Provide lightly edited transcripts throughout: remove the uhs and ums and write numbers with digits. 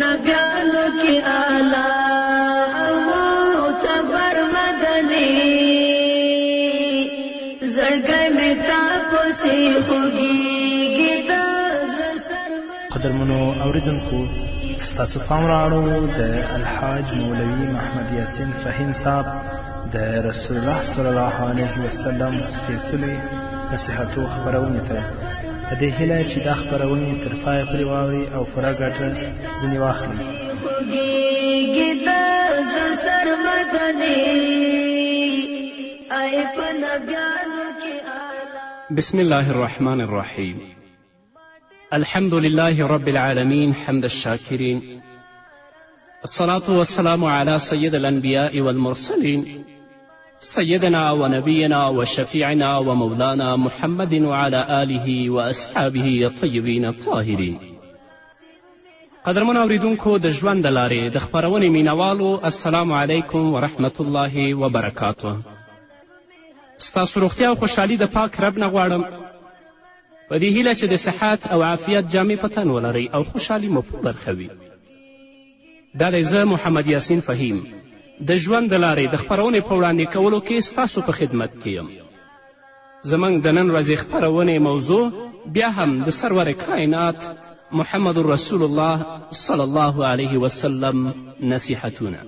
نبیانو کی آلا معتبر مدنی زړګی مې تا پسې خوږیږي د زړه سر قدرمنو اوریدونکو ستاسو پام راړو د الحاج مولوي محمد یاسین فهیم صاحب د رسول الله صلی الله علیه وسلم سپېڅلې نصیحتو خپرونې ته په دې هیله چې دا خپرونې تر پایه پورې واورئ او پوره ګټه ځینې واخلئ. خوږیږي د زړه سر مدني ای په نبیانو کې آلا. بسم الله الرحمن الرحيم. الحمد لله رب العالمين حمد الشاكرين، الصلاة والسلام على سيد الأنبياء والمرسلين سيدنا ونبينا وشفيعنا ومولانا محمد وعلى آله وأصحابه الطيبين الطاهرين. قدرمنو اوریدونکو د ژوند د لارې د خپرونې مینوالو السلام علیکم ورحمة الله وبرکاته. ستاسو روغتیا او خوشحالي د پاک رب نه غواړم په دې هیله چې د صحت او عافیت جامې په تن ولرئ او خوشحالي مو په برخه وي. دا دی زه محمد یاسین فهیم د ژوند د لارې د خپرونې په وړاندې کولو کې ستاسو په خدمت کې یم. زموږ د نن ورځې خپرونې موضوع بیا هم د سرور کائنات محمد رسول الله صلی الله علیه وسلم نصیحتونه.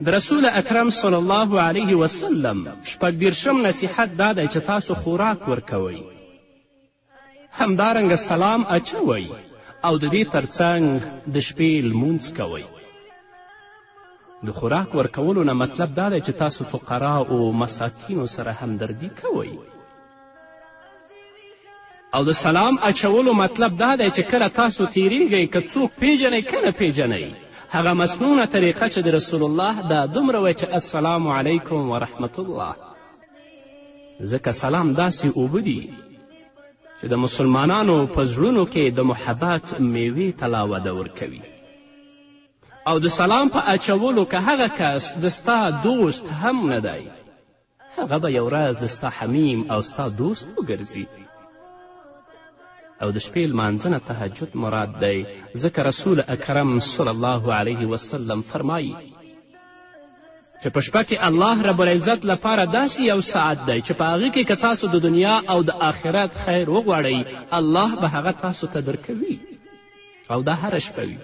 د رسول اکرم صلی الله علیه وسلم شپږدېرشم نصیحت دا دی چې تاسو خوراک ورکوئ، همدارنګه سلام اچوئ او د دې ترڅنګ د شپې لمونځ کوئ. د خوراک ورکولو نه مطلب دا دی چې تاسو فقرا او مساکینو سره همدردي کوئ، او د سلام اچولو مطلب دا دی چې کله تاسو تیریږئ که څوک پیژنئ که نه پیژنئ هغه مسنونه طریقه چې د رسول الله دا دومره وی چې السلام علیکم ورحمت الله. ځکه سلام داسې اوبه دي چې د مسلمانانو په زړونو کې د محبت میوې ته لا وده ورکوي. او د سلام په اچولو که هغه کس د ستا دوست هم نه دی هغه به یو ورځ د ستا حمیم او ستا دوست وګرځي. او د شپې لمانځنه تهجد مراد دی، ځکه رسول اکرم صلی الله علیه وسلم فرمایي چې په شپه کې الله رب العزت لپاره داسې یو ساعت دی چې په هغه کې که تاسو د دنیا او د آخرت خیر وغواړئ الله به هغه تاسو ته درکوي، او دا هره شپه وي.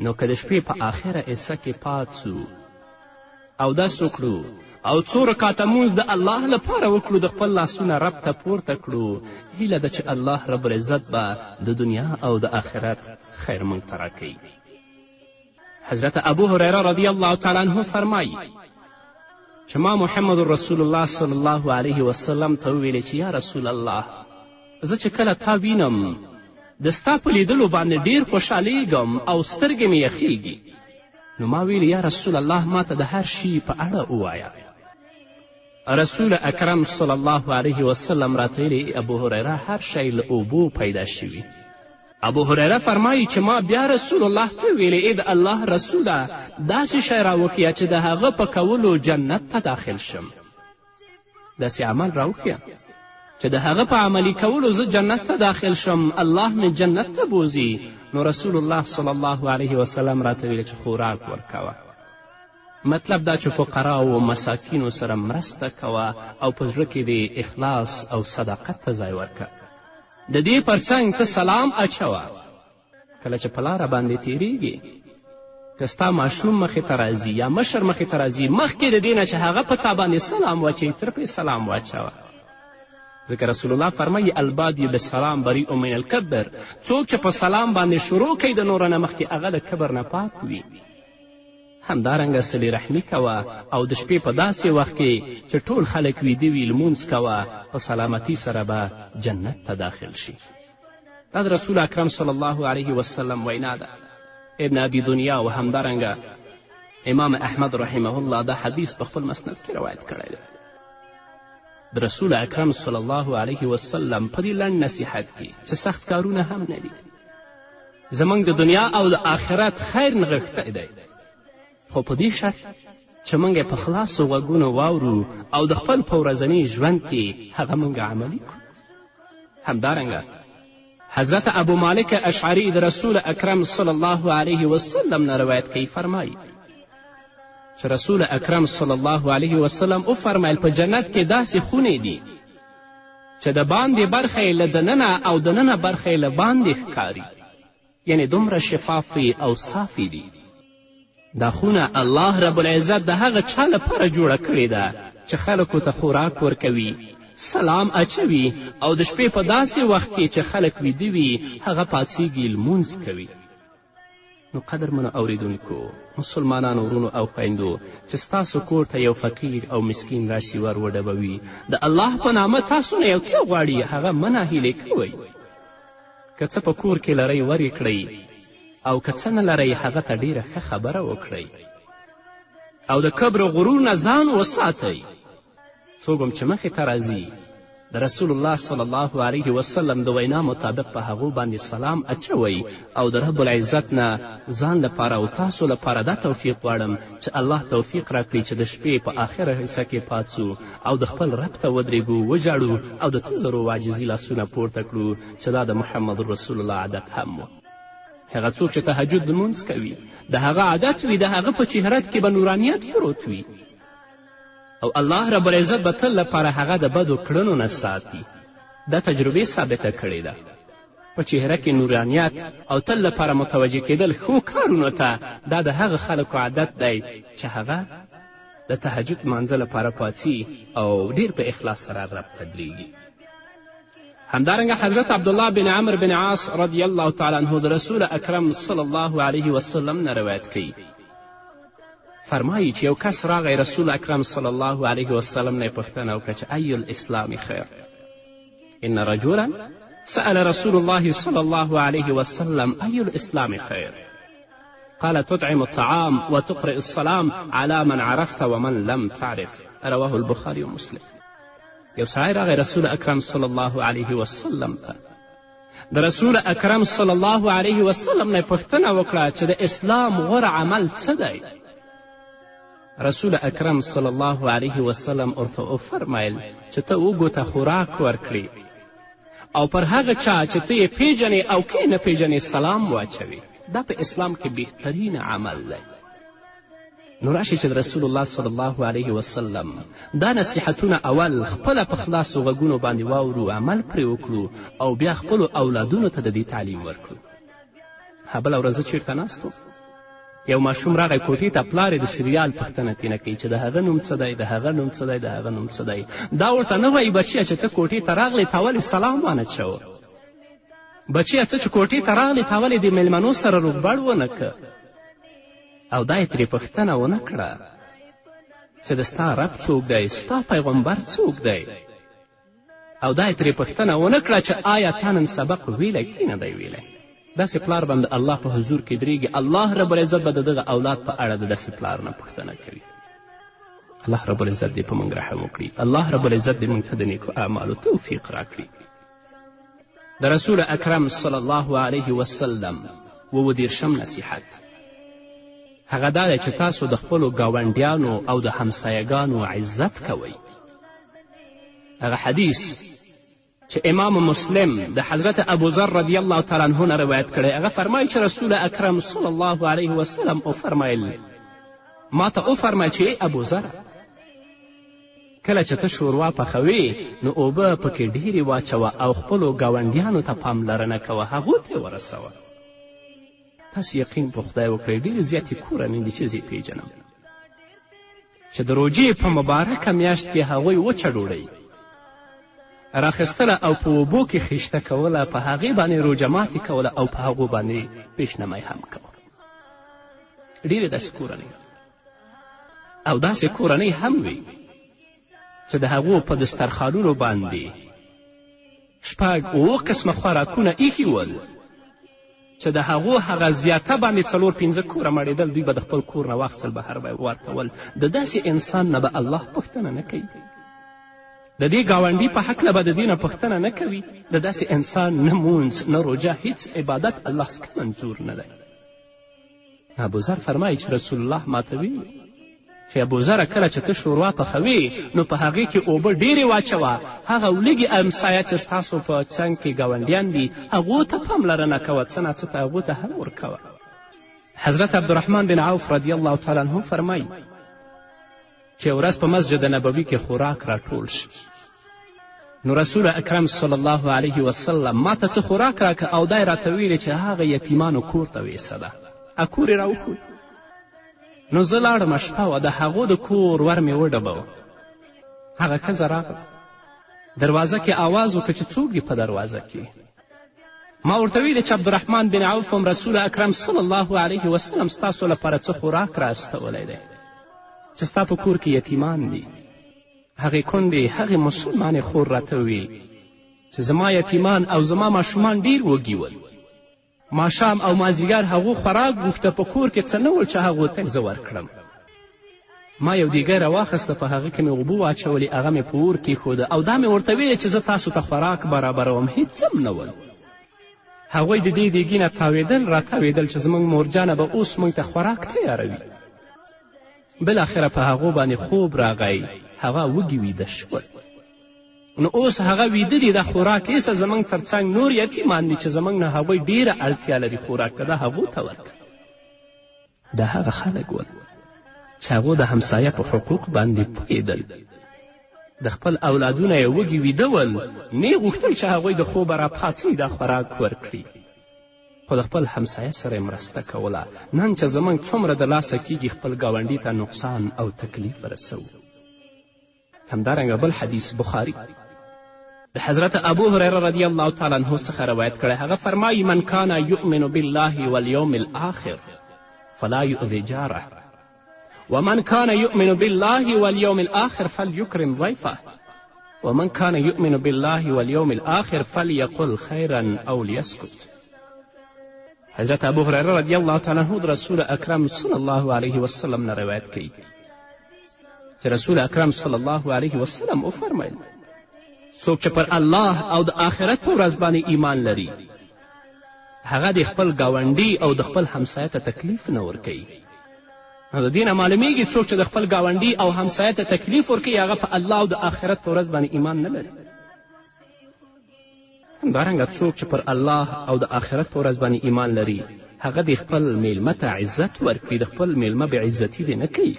نو که د شپې په آخره حصه کې پاڅو اودس وکړو او څو رکاته مونځ د الله لپاره وکړو، د خپل لاسونه رب ته پورته کړو، هیله ده چې الله رب العزت به د دنیا او د آخرت خیر موږ ته راکوي. حضرت ابو هریره رضی الله تعالی عنه فرمایي چې ما محمد رسول الله صلی الله علیه وسلم ته وویلې چې یا رسول الله، زه چې کله تا وینم د ستا په لیدلو باندې ډیر خوشحالیږم او سترګې مې یخیږي. نو ما ویل یا رسول الله ما ته د هر شي په اړه ووایه. رسول اکرم صلی الله علیه وسلم راته ویلې ابو هریره هر شی له اوبو پیدا شوي. ابو هریره فرمایي چې ما بیا رسول الله ته ویلې ای د الله رسوله داسې شی راوښیه چې د هغه په کولو جنت ته داخل شم. داسې عمل راوښیه چې د هغه په عملي کولو زه جنت ته داخل شم، الله مې جنت ته بوزي. نو رسول الله صلی الله علیه وسلم راته ویلې چې خوراک ورکوه. مطلب دا چې فقراو و مساکینو سره مرسته کوه او په زړه کې د اخلاص او صداقت ته ځای ورکه. د دې پر څنګ ته سلام اچوه. کله چې په لاره باندې تیریږي که ستا ماشوم مخې ته راځي یا مشر مخې ته راځي، مخکې د دې نه چې هغه په تا باندې سلام واچوي تر پرې سلام واچوه. ځکه رسول الله فرمایي البادی بالسلام بریء من الکبر، څوک چې په سلام باندې شروع کوي د نورو نه مخکې هغه د کبر نه پاک وي. همدارنګه صلې رحمي کوه او د شپې په داسې وخت کې چې ټول خلک ویده وي لمونځ کوه، په سلامتي سره به جنت ته داخل شي. دا د رسول اکرم صلی الله علیه وسلم وینا ده. ابن ابي دنیا و همدارنګه امام احمد رحمه الله دا حدیث په خپل مسند کې روایت کړی دی. د رسول اکرم صلی الله علیه وسلم په دې لنډ نصیحت کې چې سخت کارونه هم نه دي، زموږ د دنیا او د آخرت خیر نغښتی دی، خو په دې شرط چې موږ یې په خلاصو غوږونو واورو او د خپل په ورځني ژوند کې هغه موږ عملي کړو. همدارنګه حضرت ابو مالک اشعری د رسول اکرم صلی الله علیه وسلم نه روایت کوي، فرمایي چې رسول اکرم صلی الله علیه وسلم وفرمیل په جنت کې داسې خونې دي چې د باندې برخه یې له دننه او دننه برخه یې له باندې ښکاري، یعنی دومره شفافې او صافې دي. دا خونه الله رب العزت د هغه چا لپاره جوړه کړې ده چې خلکو ته خوراک ورکوي، سلام اچوي او د شپې په داسې وخت کې چې خلک ویده وي هغه پاڅیږي لمونځ کوي. نو قدرمنو اوریدونکو، مسلمانانو ورونو او خویندو، چې ستاسو کور ته یو فقیر او مسکین راشي ور وډبوي، د الله په نامه تاسو نه یو څه غواړي، هغه مه ناهیلې کوئ. که څه په کور کې لرئ ور یې کړئ، او که څه نه لرئ هغه ته ډیره ښه خبره وکړئ، او د کبر و غرور نه ځان وساتئ. څوک هم چې مخې ته راځي د رسول الله صلی الله علیه وسلم د وینا مطابق په هغو باندې سلام اچوئ، او د رب العزت نه ځان لپاره او تاسو لپاره دا توفیق غواړم چې الله توفیق راکړي چې د شپې په آخره حصه کې پاڅو او د خپل رب ته ودرېږو، وژاړو او د تزرو واجزي لاسونه پورته کړو چې دا د محمد رسول الله عادت هم و. هغه څوک چې تهجد لمونځ کوي د هغه عادت وي، د هغه په چهرت کې به نورانیت پروت وي، او الله رب العزت به تل لپاره هغه د بدو کړنو نه ساتي. دا تجربې ثابته کړې ده. په چهره کې نورانیت او تل لپاره متوجه کېدل ښو کارونو ته، دا د هغه خلکو عادت دی چې هغه د تهجد لمانځه لپاره پاڅي او ډیر په اخلاص سره رب ته درېږي. همدارنګه حضرت عبدالله بن عمر بن عاص رضی الله تعالی عنه د رسول اکرم صلی الله علیه وسلم نه روایت کوي، فرمایي چې یو کس راغی رسول اکرم صلی الله علیه وسلم نه یې پوښتنه وکړه چې ای الاسلام خیر. ان رجلا سأل رسول الله صلی الله علیه وسلم ای الاسلام خیر قال تطعم الطعام وتقرئ السلام على من عرفت ومن لم تعرف. رواه البخاري ومسلم. یو سړی راغی رسول اکرم صلی الله علیه وسلم ته، د رسول اکرم صلی الله علیه وسلم نه یې پوښتنه وکړه چې د اسلام غوره عمل څه دی. رسول اکرم صلی الله علیه وسلم ورته وفرمیل چې ته اوږو ته خوراک ورکړي او پر هغه چا چې ته یې پیژنې او که نه پیژنې سلام واچوي. دا په اسلام کې بهترین عمل دی. نو راشي چې رسول الله صلی الله علیه وسلم دا نصیحتونه اول خپله په خلاصو غږونو باندې واورو، عمل پرې وکړو او بیا خپلو اولادونو ته د دې تعلیم ورکړو. بله ورځ چیرته ناستو، یو ماشوم راغی کوټې ته، پلار یې د سریال پوښتنه ترېنه کوي چې د هغه نوم څه دی، د هغه نوم څه دی، د هغه نوم څه دی. دا ورته نه وایي بچیه چې ته کوټې ته راغلې تا ولې سلام وانه چوه، بچیه ته چې کوټې ته راغلې تا ولې د میلمنو سره روغبړ ونه که، او دا یې ترې پوښتنه ونه کړه چې د ستا رب څوک دی، ستا پیغمبر څوک دی، او دا یې ترې پوښتنه ونه کړه چې آیا تا نن سبق ویلی که نه دی ویلی. داسې پلار به هم د الله په حضور کې درېږي، الله رب العزت به د دغه اولاد په اړه د داسې پلار نه پوښتنه کوي. الله رب العزت دې په موږ رحم وکړي. الله رب العزت دې موږ ته د نیکو اعمالو توفیق راکړي. د رسول اکرم صلی الله علیه وسلم 22 نصیحت هغه دا دی چې تاسو د خپلو ګاونډیانو او د همسایګانو عزت کوئ. هغه حدیث چې امام مسلم د حضرت ابو ذر رضی الله تعالی عنه نه روایت کړی، هغه فرمایي چې رسول اکرم صلی الله علیه وسلم وفرمیل، ما ته وفرمیل چې ای ابو ذر، کله چې ته شوروا پخوې نو اوبه پکې ډیرې واچوه او خپلو ګاونډیانو ته پاملرنه کوه، هغو ته یې ورسوه. تاسو یقین په خدای وکړئ ډېرې زیاتې کورنۍ دي چې زه یې پیژنم چې د روژې په مبارکه میاشت کې هغوی وچه ډوډۍ راخیستله او په اوبو کې خیشته کوله، په هغې باندې روژه ماتې کوله او په هغو باندې پیشنمۍ هم کوله. ډېرې داسې کورنۍ او داسې کورنۍ هم وي چې د هغو په دسترخوانونو باندې 6-7 قسمه خوراکونه ایښي ول چې د هغو هغه زیاته باندې 4-5 کوره مړېدل، دوی به د خپل کور نه واخیستل بهر به یې ورتول. د داسې انسان نه به الله پوښتنه نه کوي، د دې ګاونډي په هکله به د دې نه پوښتنه نه کوي. د داسې انسان نه مونځ نه روژه هیڅ عبادت الله څخه منظور نه دی. ابوذر فرمایي چې رسول الله ماته ویلي چې ابوذره کله چې ته شوروا پخوې نو په هغې کې اوبه ډېرې واچوه، هغه لږې امسایه چې ستاسو په څنګ کې ګاونډیان دي هغو ته پاملرنه کوه، څه نه څه ته هغو ته هم ورکوه. حضرت عبدالرحمن بن عوف رضی الله تعالی عنه فرمایي چې ورځ په مسجد نبوي کې خوراک راټول شي، نو رسول اکرم صلی الله علیه وسلم ما ته څه خوراک راکه او دا یې راته ویلې چې هغه یتیمانو کور ته ویسه ده. کور یې راوښود. نو زه لاړم، شپه وه، د هغو د کور ور مې وډبوه. هغه ښځه راغله، دروازه کې آواز وکړه چې څوک دي په دروازه کې. ما ورته ویلې چې عبدالرحمن بن عوف هم رسول اکرم صلی الله علیه وسلم ستاسو لپاره څه خوراک را استولی دی چې ستا په کور کې یتیمان دي. هغې کونډې هغې مسلمانې خور راته وویل چې زما یتیمان او زما ماشومان ډیر وږي ول، ماښام او مازدیګر هغو خوراک غوښته، په کور کې څه نه ول چې هغو ته زه ورکړم. ما یو دیګی راواخیسته، په هغه کې مې اوبه واچولې، هغه مې په اور کېښوده او دا مې ورته ویلې چې زه تاسو ته خوراک برابروم، هېڅ هم نه ول. هغوی د دې دیګي نه تاوېدل راتاوېدل چې زموږ مورجانه به اوس موږ ته خوراک تیاروي. بالاخره په هغو باندې خوب راغی، هغه وږي ویده شول. نو اوس هغه ویده دي، دا خوراک ایسه زموږ تر څنګ نور یتیمان دي چې زموږ نه هغوی ډیره اړتیا لري خوراک ته، دا هغو ته ورکړه. دا هغه خلک ول چې هغو د همسایه په حقوق باندې پوهېدل. د خپل اولادونه یې وږي ویده ول، نه غوښتل چې هغوی د خوبه راپاڅوي دا خوراک ورکړي، خو د خپل همسایه سره یې مرسته کوله. نن چې زموږ څومره د لاسه کیږي خپل ګاونډي ته نقصان او تکلیف رسوو. همدارنګه بل حدیث بخاري د حضرت ابو هریره رضی الله تعالی عنه څخه روایت کړی. هغه فرمایي من کان یؤمن بالله والیوم الآخر فلا یؤذي جاره ومن كان يؤمن بالله واليوم الآخر فليكرم ضيفه ومن كان يؤمن بالله واليوم الآخر فليقل خيرا أو ليسكت. حضرت ابو هریره رضی الله تعالی عنه د رسول اکرم صلی الله علیه وسلم نه روایت کوي چې رسول اکرم صلی الله علیه وسلم وفرمیل څوک چې پر الله او د آخرت په ورځ باندې ایمان لري هغه د خپل ګاونډي او د خپل همسایه ته تکلیف نه ورکوي. نو د دې نه معلومیږي څوک چې د خپل ګاونډي او همسایه ته تکلیف ورکوي هغه په الله او د آخرت په ورځ باندې ایمان نه لري. همدارنګه څوک چې پر الله او د آخرت په ورځ باندې ایمان لري هغه د خپل میلمه ته عزت ورکوي، د خپل میلمه بېعزتي دې نه کوي.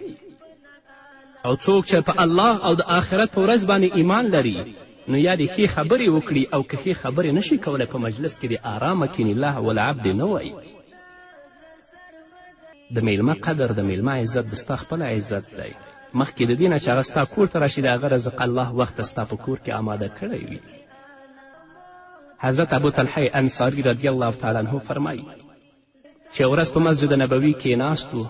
او څوک چې په الله او د آخرت په ورځ باندې ایمان لري نو یا دې ښې خبرې وکړي او که ښې خبرې نشي کولی په مجلس کې د آرامه کیني الله والعبد نه وایي. د میلمه قدر د میلمه عزت د ستا خپله عزت دی. مخکې د دې نه چې هغه ستا کور ته راشي د هغه رزق الله وخته ستا په کور کې آماده کړی وي. حضرت ابو طلحه انصاري رضی الله تعالی عنه فرمایي چې ورځ په مسجد نبوي کې ناست و،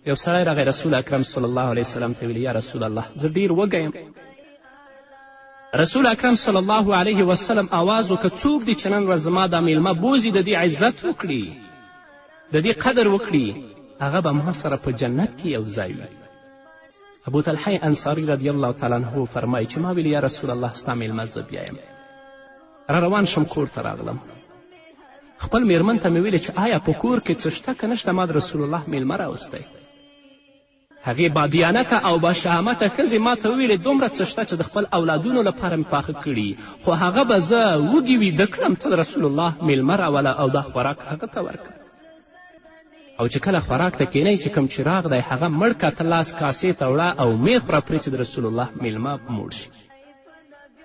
یو سړی راغی رسول اکرم صلی الله علیه وسلم ته ویل یا رسول الله زه ډېر وږی یم. رسول اکرم صلی الله علیه وسلم آواز وکړه څوک دی چې نن ورځ زما دا میلمه بوځي د دې عزت وکړي د دې قدر وکړي هغه به ما سره په جنت کې یو ځای وي. ابو طلحه انصاري رضی الله تعالی عنه فرمایي چې ما ویل یا رسول الله ستا میلمه زه بیا یم. را روان شم کور ته راغلم، خپل میرمن ته مې ویلې چې آیا په کور کې څه شته که نشته، ما د رسول الله میلمه راوستی. هغې بادیانته او باشهامته ښځې ما ته وویلې دومره څه شته چې د خپل اولادونو لپاره مې پاخه کړي، خو هغه به زه وږي ویده کړم ته د رسول الله میلمه راوله او دا خوراک هغه ته ورکړه. او چې کله خوراک ته کینئ چې کوم چراغ دی هغه مړ که ته لاس کاسې ته وړه او مې خوره پرې چې د رسول الله میلمه موړ شي.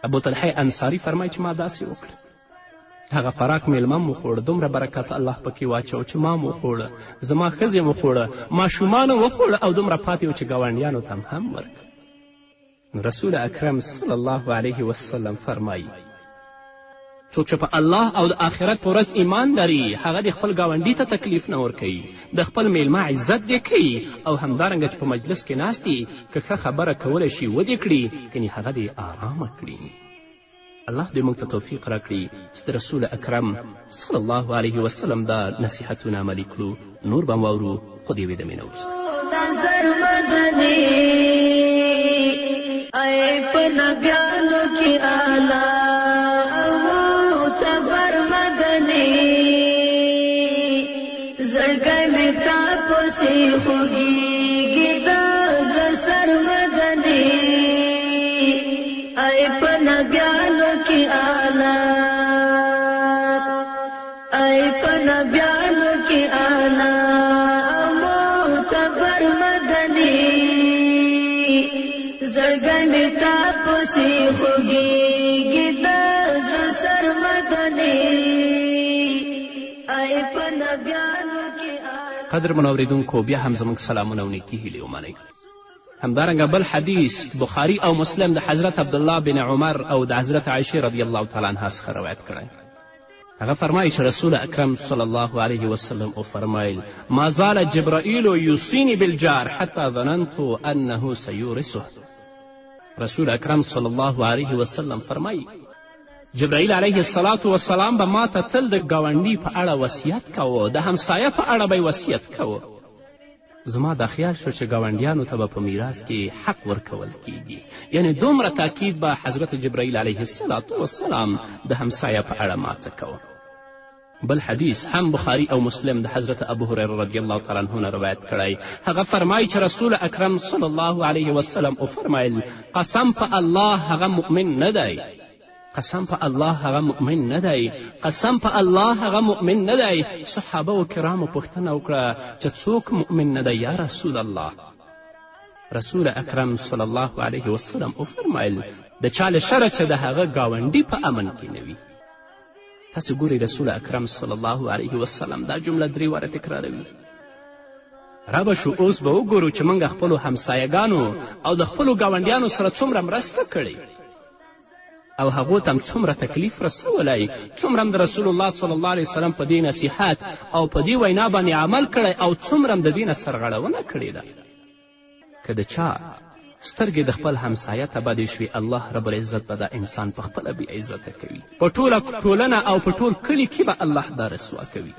ابو طلحه انصاري فرمایي چې ما داسې وکړه. هغه خوراک میلمه مو خوړه، دومره برکت الله پکې واچو چې ما مو خوړه، زما ښځې مو خوړه، ماشومانو وخوړه او دومره پاتې و چې ګاونډیانو ته هم ورکړه. نو رسول اکرم صلی الله علیه وسلم فرمایي څوک چې په الله او د آخرت په ورځ ایمان لري هغه د خپل ګاونډي ته تکلیف نه ورکوي، د خپل میلمه عزت دې کوي او همدارنګه چې په مجلس کې ناست دي که ښه خبره کولی شي ودې کړي کنې هغه دې آرامه کړي. الله دې موږ ته توفیق راکړي چې د رسول اکرم صلی الله علیه وسلم دا نصیحتونه عملي کړو. نور به واورو خو د یوې دمې نه وروسته. ای په نبیانو کې اعلی او معتبر مدني زړګی مې تا پسې خوږیږي د زړه کې اعلی معتبر مدني زړګی مې تا پسې خوږېږي د زړه سر مدني ای په نبیانو کې قدرمنو اورېدونکو بیا هم زموږ سلامونه او نیکي هیلې ومنئ. همدارنګه بل حدیث بخاري او مسلم د حضرت عبدالله بن عمر او د حضرت عایشې رضی الله تعالی عنها څخه روایت کړی. هغه فرمایي چې رسول اکرم صلی الله علیه وسلم وفرمایل ما زال جبرائیل یوصیني بالجار حتی ظننت انه سیورثه. رسول اکرم صلی الله علیه وسلم فرمایي جبرائیل علیه الصلاة والسلام به ما ته تل د ګاونډي په اړه وصیت کوه، د همسایه په اړه به یې وصیت کوه. زما دا خیال شو چې ګاونډیانو ته به په میراث کې حق ورکول کیږي، یعنی دومره تاکید به حضرت جبرائیل علیه الصلاة والسلام د همسایه په اړه ماته کوه. بل حدیث هم بخاري او مسلم د حضرت ابو هریره رضی الله تعالی عنه نه روایت کړی. هغه فرمایي چې رسول اکرم صلی الله علیه وسلم وفرمایل قسم په الله هغه مؤمن نه دی، قسم په الله هغه مؤمن نه دی، قسم په الله هغه مؤمن نه دی. صحابه و کرامو پوښتنه وکړه چې څوک مؤمن نه دی یا رسول الله؟ رسول اکرم صلی الله علیه وسلم وفرمایل د چا له شره چې د هغه ګاونډي په امن کې نه وي. تاسې ګورئ رسول اکرم صلی الله علیه وسلم دا جمله 3 واره تکراروي. رابه شو اوس به وګورو چې موږ خپلو همسایهګانو او د خپلو ګاونډیانو سره څومره مرسته کړې او هغو ته هم څومره تکلیف رسولی، څومره هم د رسول الله صلی الله علیه وسلم په دې نصیحت او په دې وینا باندې عمل کړی او څومره هم د دې نه سرغړونه کړې ده. که د چا سترګې د خپل همسایه ته بدې شوي، الله رب العزت به دا انسان په خپله بې عزته کوي. په ټوله ټولنه او په ټول کلي کې به الله دا رسوا کوي.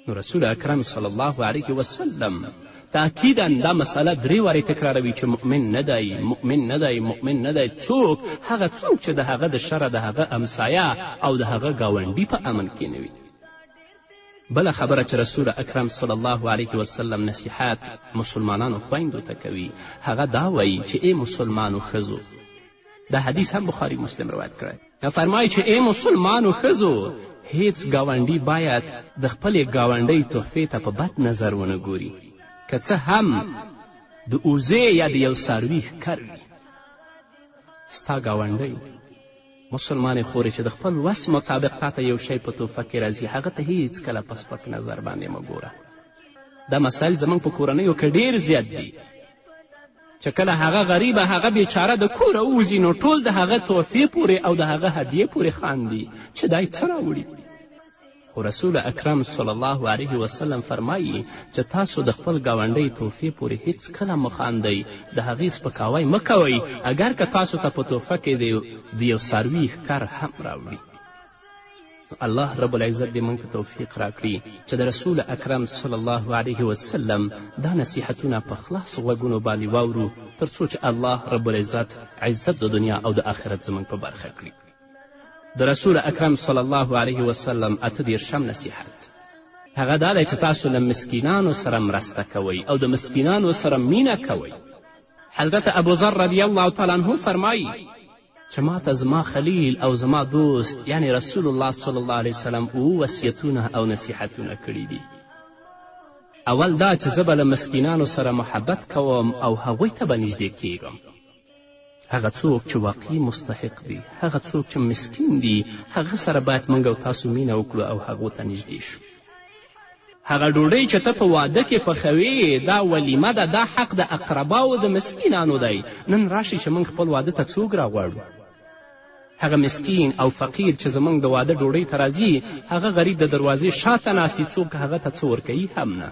نو رسول اکرم صلی الله علیه وسلم تاکیدا دا مسئله 3 وارې تکراروي چې مؤمن نه دی، مؤمن نه دی، مؤمن نه دی. څوک؟ هغه څوک چې د هغه د شره د هغه همسایه او د هغه ګاونډي په امن کې نه وي. بله خبره چې رسول اکرم صلی الله علیه وسلم نصیحت مسلمانانو خویندو ته کوي، هغه دا وایي چې ای مسلمانو ښځو، دا حدیث هم بخاري مسلم روایت کړی. فرمایي چې ای مسلمانو ښځو، هیڅ ګاونډي باید د خپلې ګاونډۍ تحفې ته په بد نظر ونه ګوري، که څه هم د اوزې یا د یو څاروي ښکر وي. ستا ګاونډی مسلمانې خورې چې د خپل وس مطابق تا ته یو شی په تحفه کې راځي، هغه ته هیڅکله په سپک نظر باندې مه ګوره. دا مسایل زموږ په کورنیو کې ډیر زیات دي چې کله هغه غریبه، هغه بیچاره د کوره ووځي، نو ټول د هغه تحفې پورې او د هغه هدیې پورې خاندي چې دی څه راوړي. خو رسول اکرم صلی الله علیه وسلم فرمایي چې تاسو د خپل ګاونډۍ تحفې پورې هیڅکله مه خاندئ، د هغې سپکاوی مه کوئ، اگر که تاسو ته په تحفه کې د یو څاروي ښکر هم راوړي. الله رب العزت دې موږ ته توفیق راکړي چې د رسول اکرم صلی الله علیه وسلم دا نصیحتونه په خلاصو غوږونو باندې واورو، تر څو چې الله رب العزت عزت د دنیا او د آخرت زموږ په برخه کړي. د رسول اکرم صلی الله علیه وسلم 38 نصیحت هغه دا دی چې تاسو له مسکینانو سره مرسته کوئ او د مسکینانو سره مینه کوئ. حضرت ابوذر رضی الله تعالی عنه فرمایي چې ما ته زما خلیل او زما دوست یعنی رسول الله صلی الله علیه وسلم 7 وصیتونه او نصیحتونه کړي دي. اول دا چې زه به له مسکینانو سره محبت کوم او هغوی ته به نږدې کیږم. هغه څوک چې واقعي مستحق دی، هغه څوک چې مسکین دی، هغه سره باید موږ او تاسو مینه وکړو او هغو ته نږدې شو. هغه ډوډۍ چې ته په واده کې پخوې، دا ولیمه ده، دا حق د اقرباو د مسکینانو دی. نن راشي چې موږ خپل واده ته څوک راغواړو؟ هغه مسکین او فقیر چې زموږ د واده ډوډۍ ته راځي، هغه غریب د دروازې شاته ناست دی، څوک هغه ته څه ورکوي هم نه،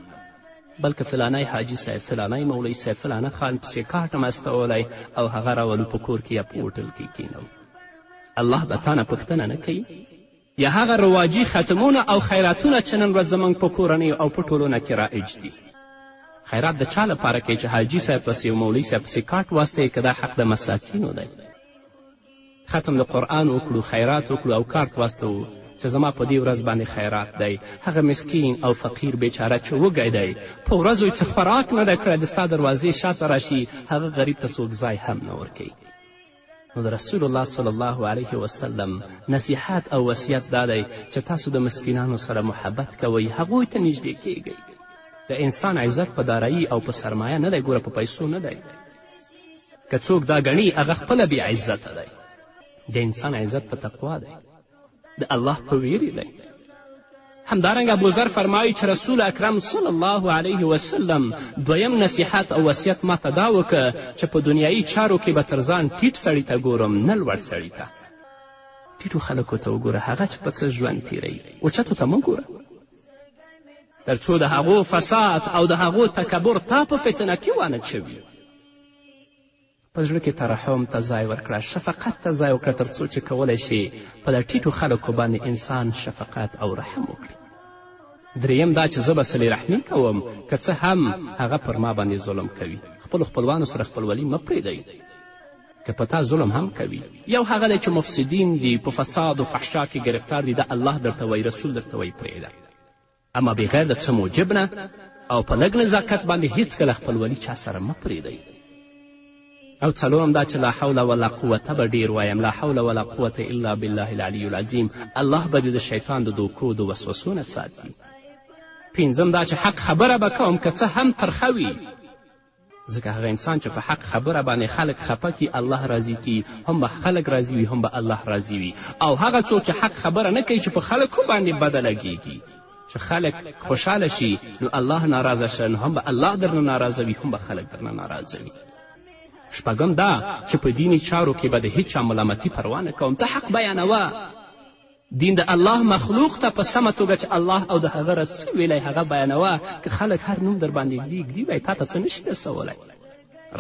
بلکې فلانی حاجي صاحب، فلانی مولوي صاحب، فلانه خان پسې کاټ مستولی او هغه راولو په کور کې یا په هوټل کې کینو. الله به تا نه پوښتنه نه کوي؟ یا هغه رواجي ختمونه او خیراتونه چې نن ورځ زموږ په کورنیو او په ټولنه کې رایج دي. خیرات د چا لپاره کوي چې حاجي صاحب پسې او مولوي صاحب پسې کاټ واستوي، که دا حق د مساکینو دی. ختم د قرآن وکړو، خیرات وکړو او کارت واستوو چې زما په دې ورځ باندې خیرات دی. هغه مسکین او فقیر بیچاره چې وږی دی، په ورځو یې څه خوراک نه ده کړی، د ستا دروازې شاته راشي، هغه غریب ته څوک ځای هم نه ورکوي. نو د رسول الله صلی الله علیه وسلم نصیحت او وصیت دا دی چې تاسو د مسکینانو سره محبت کوئ، هغوی ته نږدې کیږئ. د انسان عزت په دارایی او په سرمایه نه دی، ګوره په پیسو نه دی. که څوک دا ګڼي هغه خپله بې عزته دی. د انسان عزت په تقوا دی، د الله په ویرې دی. همدارنګه ابوذر فرمایي چې رسول اکرم صلی الله علیه وسلم دویم نصیحت او وصیت ما ته دا وکړه چې په دنیایي چارو کې به تر ځان ټیټ سړي ته ګورم نه لوړ سړي ته. ټیټو خلکو ته وګوره، هغه چې په څه ژوند تیروي، اوچتو ته مه ګوره، تر څو د هغو فساد او د هغو تکبر تا په فتنه کې وانه چوي. په زړه کې ترحم ته ځای ورکړه، شفقت ته ځای وکړه، تر څو چې کولی شي په د ټیټو خلکو باندې انسان شفقت او رحم وکړي. دریم دا چې زه به صلې رحمي کوم، که څه هم هغه پر ما باندې ظلم کوي. خپلو خپلوانو سره خپلولي مه پرېږدئ، که په تا ظلم هم کوي. یو هغه دی چې مفسدین دي، په فساد و فحشا کې گرفتار دي، دا الله درته وایي، رسول درته وایي پرېږده. اما بغیر د څه موجب نه او په لږ نزاکت باندې هیڅکله خپلولي چا سره مه پرېږدئ. او څلورم دا چې لا حول ولا قوته به ډیر وایم، لا حول ولا قوته الا بالله العلی العظیم. الله به د شیطان د دوکو د وسوسو نه ساتي. پنځم دا چې حق خبره به کوم، که څه هم ترخه وي، ځکه هغه انسان چې په حق خبره باندې خلک خفه کي الله راضي کي، هم به خلک راضي وي هم به الله راضي وي. او هغه څوک چې حق خبره نه کوي چې په خلکو باندې بده لګیږي، چې خلک خوشحاله شي نو الله ناراضه شه، نو هم به الله درنه ناراضه وي هم به خلک درنه ناراضه وي. شپږم دا چې په دیني چارو کې به د هیچ چا ملامتي پروا نه کوم. ته حق بیانوه، دین د الله مخلوق ته په سمه توګه چې الله او د هغه رسول ویلی هغه بیانوه. که خلک هر نوم در باندې ږدي وایي تا ته څه نشي رسولی.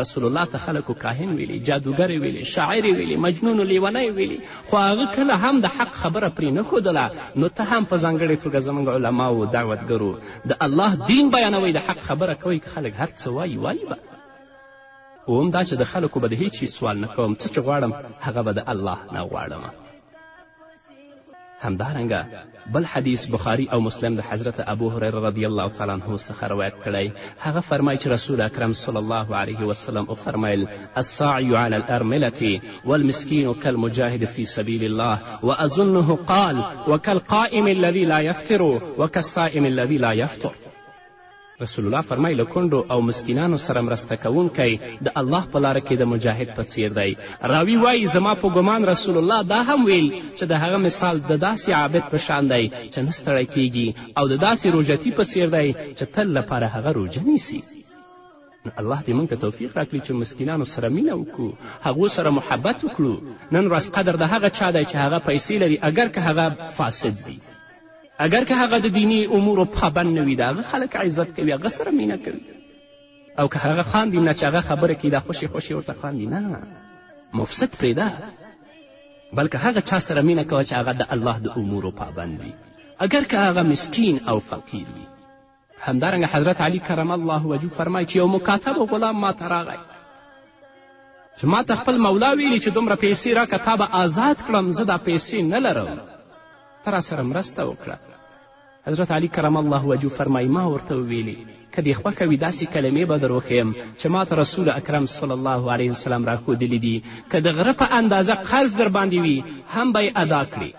رسول الله ته خلکو کاهن ویلي، جادوګر ویلي، شاعر ویلي، مجنون و لیونی ویلي، خو هغه کله هم د حق خبره پرې نه ښودله. نو ته هم په ځانګړې توګه زموږ علماو دعوتګرو د الله دین بیانوئ، د حق خبره کوئ، که خلک هر څه وایي وایي به. اوم دا چې د خلکو به د هیڅ سوال نه کوم، څه چې غواړم هغه به د الله نه غواړم. همدارنګه بل حدیث بخاری او مسلم د حضرت ابو هریره رضی الله تعالی عنه څخه روایت کړی. هغه فرمایي چې رسول اکرم صلی الله علیه وسلم وفرمیل الساعی علی الارملة والمسکین کالمجاهد فی سبیل الله واظنه قال وکالقائم الذي لا یفطر وکالصائم الذي لا یفطر. رسول الله فرمایي له کونډو او مسکینانو سره مرسته کوونکی د الله په لاره کې د مجاهد په څیر دی. راوي وایي زما په ګمان رسول الله دا هم ویل چې د هغه مثال د داسې عابد په شان دی چې نه ستړی کیږي او د داسې روژتي په څیر دی چې تل لپاره هغه روژه نیسي. الله دې موږ ته توفیق راکړي چې مسکینانو سره مینه وکړو، هغو سره محبت وکړو. نن ورځ قدر د هغه چا دی چې هغه پیسې لري، اگر که هغه فاسد وي، اگر که هغه د دینی امورو پابند نه وي، د هغه خلک عزت کوي، هغه سره مینه کوي. او که هغه خاندي نه چې هغه خبره کوي دا خوشې خوشې ورته خاندي، نه، مفسد پرېږده. بلکې هغه چا سره مینه کوه چې هغه د الله د امورو پابند وي، اگر که هغه مسکین او فقیر وي. همدارنګه حضرت علی کرم الله وجهه فرمایي چې یو مکاتب غلام ما ته راغی چې ما ته خپل مولا ویلي چې دومره پیسې راکړه تا به آزاد کړم، زه دا پیسې نه لرم، ته را سره مرسته وکړه. حضرت علی کرم الله وجهه فرمایي ما ورته وویلې که دې خوښه وي داسې کلمې به در وښیم چې ما ته رسول اکرم صلی الله علیه وسلم راښودلي دي، که د غره په اندازه قرض در باندې وي هم به یې ادا کړي،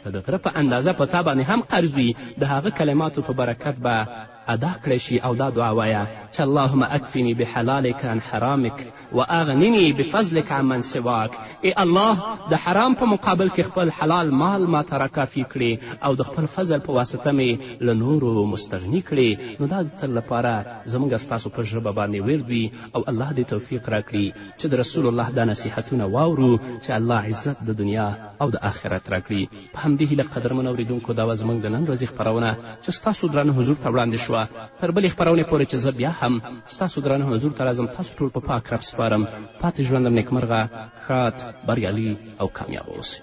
که د غره په اندازه په تا باندې هم قرض وي د هغه کلماتو په برکت به ادا کړی شي. او دا دعا وایه چې اللهم اکفنی بحلالک عن حرامک واغننی بفضلک عن من سواک. ای الله د حرام په مقابل کې خپل حلال مال ما ته راکافي کړي او د خپل فضل په واسطه مې له نورو مستغني کړي. نو دا د تل لپاره زموږ ستاسو په ژبه باندې ورد وي او الله دې توفیق راکړي چې د رسول الله دا نصیحتونه واورو، چې الله عزت د دنیا او د آخرت راکړي. په همدې هیله قدرمنو اورېدونکو دا وه زموږ د نن ورځې خپرونه چې ستاسو درانه حضور ته وړاندې شوه. تر بلې خپرونې پورې چې زه بیا هم ستاسو درانه حضور ته راځم، تاسو ټول په پاک رب سپارم. پاتې ژوندم نیکمرغه، ښاد، بریالي او کامیاب اوسئ.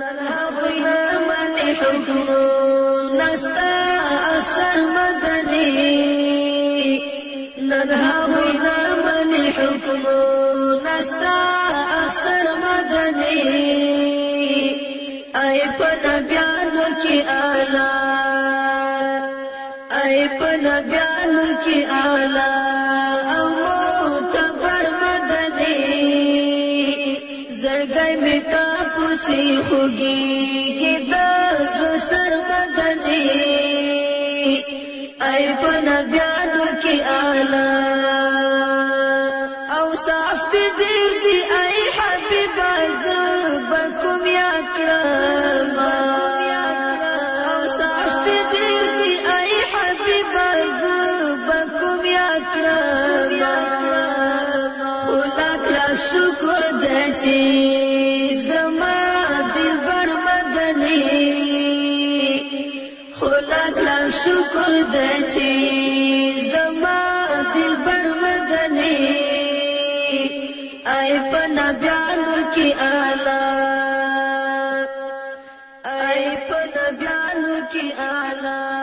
نن هغوی نه منې حکمونه ستا اثر مدني، نن هغوی نه منې حکمونه ستا اثر مدني. ای په نبیانو کې اعلی، ای په نبیانو کې اعلی او معتبر مدني. پسې خوږیږي د زړه سر مدني ای په نبیانو کې اعلی او صاف دې ډېر دي ای حبیبه زه به کوم یاد کړم او صاف دې ډېر دي ای حبیبه زه به کوم یاد کړم خو لاک لاک شکر ده چې زما دلبر مدني خو لاک لاک شکر ده چې زما دلبر مدني ای په نبیانو کې اعلی ای په نبیانو کې اعلی